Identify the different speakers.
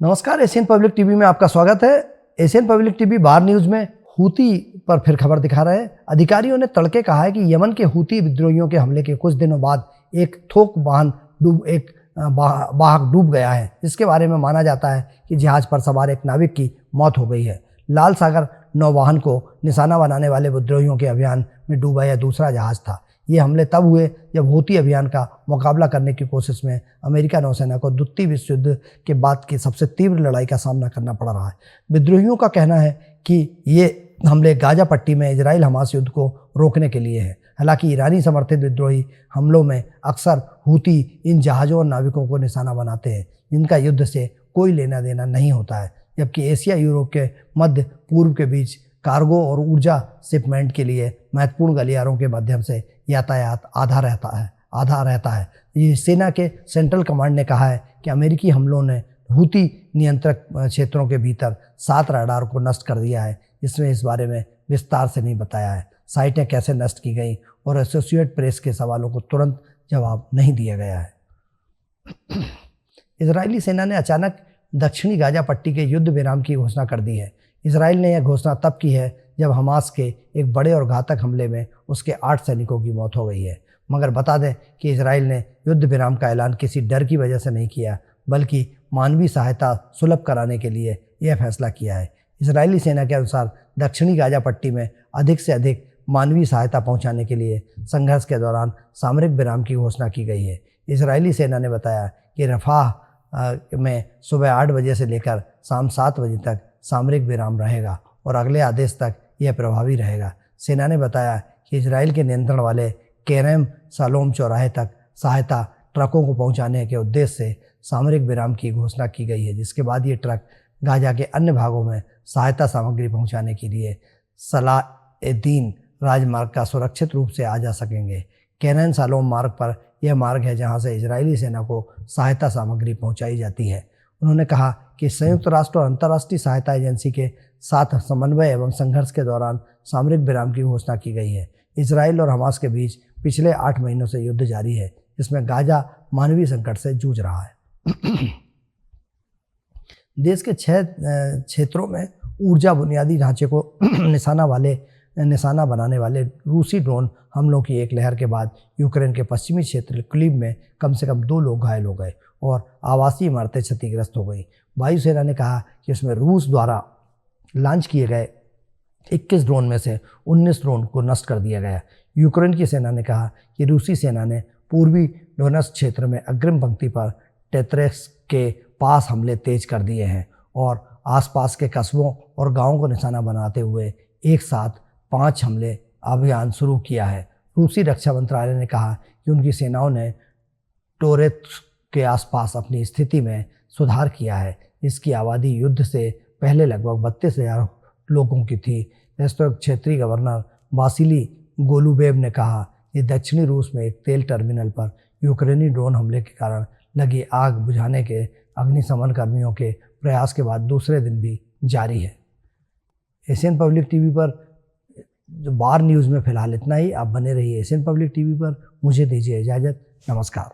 Speaker 1: नमस्कार, Asian public TV में आपका स्वागत है। एशियन पब्लिक टीवी बार न्यूज़ में हूती पर फिर खबर दिखा रहे हैं। अधिकारियों ने तड़के कहा है कि यमन के हूती विद्रोहियों के हमले के कुछ दिनों बाद एक थोक वाहन वाहक डूब गया है, जिसके बारे में माना जाता है कि जहाज पर सवार एक नाविक की मौत हो गई है। लाल सागर नौवाहन को निशाना बनाने वाले विद्रोहियों के अभियान में डूबा यह दूसरा जहाज था। ये हमले तब हुए जब हूती अभियान का मुकाबला करने की कोशिश में अमेरिका नौसेना को द्वितीय विश्व युद्ध के बाद की सबसे तीव्र लड़ाई का सामना करना पड़ रहा है। विद्रोहियों का कहना है कि ये हमले गाजा पट्टी में इजराइल हमास युद्ध को रोकने के लिए है। हालांकि ईरानी समर्थित विद्रोही हमलों में अक्सर हूती इन जहाज़ों और नाविकों को निशाना बनाते हैं जिनका युद्ध से कोई लेना देना नहीं होता है, जबकि एशिया यूरोप के मध्य पूर्व के बीच कार्गो और ऊर्जा शिपमेंट के लिए महत्वपूर्ण गलियारों के माध्यम से यातायात आधा रहता है। ये सेना के सेंट्रल कमांड ने कहा है कि अमेरिकी हमलों ने हूती नियंत्रक क्षेत्रों के भीतर 7 रडार को नष्ट कर दिया है। इसमें इस बारे में विस्तार से नहीं बताया है साइटें कैसे नष्ट की गई और एसोसिएटेड प्रेस के सवालों को तुरंत जवाब नहीं दिया गया है। इजरायली सेना ने अचानक दक्षिणी गाजा पट्टी के युद्ध विराम की घोषणा कर दी है। इजराइल ने यह घोषणा तब की है जब हमास के एक बड़े और घातक हमले में उसके 8 सैनिकों की मौत हो गई है। मगर बता दें कि इजराइल ने युद्ध विराम का ऐलान किसी डर की वजह से नहीं किया, बल्कि मानवीय सहायता सुलभ कराने के लिए यह फैसला किया है। इजरायली सेना के अनुसार दक्षिणी गाजा पट्टी में अधिक से अधिक मानवीय सहायता पहुंचाने के लिए संघर्ष के दौरान सामरिक विराम की घोषणा की गई है। इजरायली सेना ने बताया कि रफाह में सुबह 8 बजे से लेकर शाम 7 बजे तक सामरिक विराम रहेगा और अगले आदेश तक यह प्रभावी रहेगा। सेना ने बताया कि इजराइल के नियंत्रण वाले केरेम सालोम चौराहे तक सहायता ट्रकों को पहुंचाने के उद्देश्य से सामरिक विराम की घोषणा की गई है, जिसके बाद ये ट्रक गाजा के अन्य भागों में सहायता सामग्री पहुंचाने के लिए सलाह-ए-दीन राजमार्ग का सुरक्षित रूप से आ जा सकेंगे। केरेम सालोम मार्ग पर यह मार्ग है जहां से इजरायली सेना को सहायता सामग्री पहुंचाई जाती है। उन्होंने कहा कि संयुक्त राष्ट्र और अंतर्राष्ट्रीय सहायता एजेंसी के साथ समन्वय एवं संघर्ष के दौरान सामरिक विराम की घोषणा की गई है। इजराइल और हमास के बीच पिछले 8 महीनों से युद्ध जारी है, जिसमें गाजा मानवीय संकट से जूझ रहा है। देश के 6 क्षेत्रों में ऊर्जा बुनियादी ढांचे को निशाना बनाने वाले रूसी ड्रोन हमलों की एक लहर के बाद यूक्रेन के पश्चिमी क्षेत्र क्लीव में कम से कम 2 लोग घायल हो गए और आवासीय इमारतें क्षतिग्रस्त हो गई। वायुसेना ने कहा कि उसमें रूस द्वारा लॉन्च किए गए 21 ड्रोन में से 19 ड्रोन को नष्ट कर दिया गया। यूक्रेन की सेना ने कहा कि रूसी सेना ने पूर्वी डोनेट्स्क क्षेत्र में अग्रिम पंक्ति पर टेत्रेस्क के पास हमले तेज कर दिए हैं और आसपास के कस्बों और गांवों को निशाना बनाते हुए एक साथ 5 हमले अभियान शुरू किया है। रूसी रक्षा मंत्रालय ने कहा कि उनकी सेनाओं ने टोरेत्स्क के आसपास अपनी स्थिति में सुधार किया है, जिसकी आबादी युद्ध से पहले लगभग 32,000 लोगों की थी। क्षेत्रीय गवर्नर वासिली गोलुबेव ने कहा कि दक्षिणी रूस में एक तेल टर्मिनल पर यूक्रेनी ड्रोन हमले के कारण लगी आग बुझाने के अग्निशमन कर्मियों के प्रयास के बाद दूसरे दिन भी जारी है। एशियन पब्लिक टीवी पर जो बार न्यूज़ में फिलहाल इतना ही। आप बने रहिए एशियन पब्लिक टीवी पर। मुझे दीजिए इजाज़त। नमस्कार।